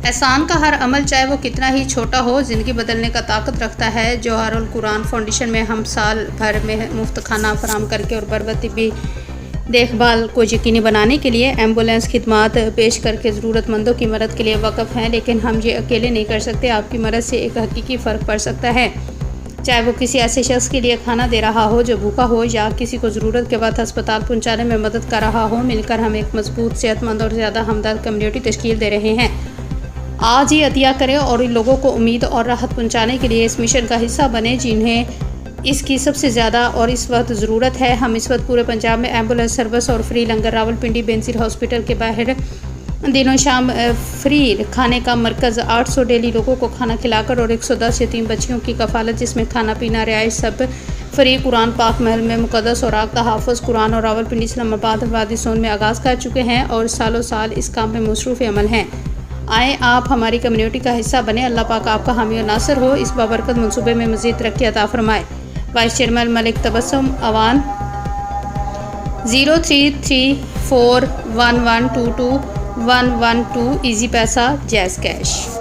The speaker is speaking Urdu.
احسان کا ہر عمل چاہے وہ کتنا ہی چھوٹا ہو زندگی بدلنے کا طاقت رکھتا ہے۔ جوہر القرآن فاؤنڈیشن میں ہم سال بھر میں مفت کھانا فراہم کرکے اور بربط طبی دیکھ بھال کو یقینی بنانے کے لیے ایمبولینس خدمات پیش کرکے ضرورت مندوں کی مدد کے لیے وقف ہیں، لیکن ہم یہ اکیلے نہیں کر سکتے۔ آپ کی مدد سے ایک حقیقی فرق پڑ سکتا ہے، چاہے وہ کسی ایسے شخص کے لیے کھانا دے رہا ہو جو بھوکا ہو یا کسی کو ضرورت کے وقت ہسپتال پہنچانے میں مدد کر رہا ہو۔ مل کر ہم ایک مضبوط، صحت مند اور زیادہ ہمدرد کمیونٹی تشکیل دے رہے ہیں۔ آج ہی عطیہ کریں اور ان لوگوں کو امید اور راحت پہنچانے کے لیے اس مشن کا حصہ بنیں جنہیں اس کی سب سے زیادہ اور اس وقت ضرورت ہے۔ ہم اس وقت پورے پنجاب میں ایمبولینس سروس اور فری لنگر راولپنڈی بینظیر ہاسپٹل کے باہر دنوں شام فری کھانے کا مرکز 800 ڈیلی لوگوں کو کھانا کھلا کر اور 110 یتیم بچیوں کی کفالت جس میں کھانا پینا رہائش سب فری قرآن پاک محل میں مقدس اور آق تحفظ قرآن اور راولپنڈی اسلام آباد وادی سون میں آغاز کر چکے ہیں اور سالوں سال اس کام میں مصروف عمل ہیں۔ آئیں آپ ہماری کمیونٹی کا حصہ بنیں، اللہ پاک آپ کا حامی و ناصر ہو، اس بابرکت منصوبے میں مزید ترقی عطا فرمائے۔ وائس چیئرمین ملک تبسم اوان 033411221112 ایزی پیسہ جیز کیش۔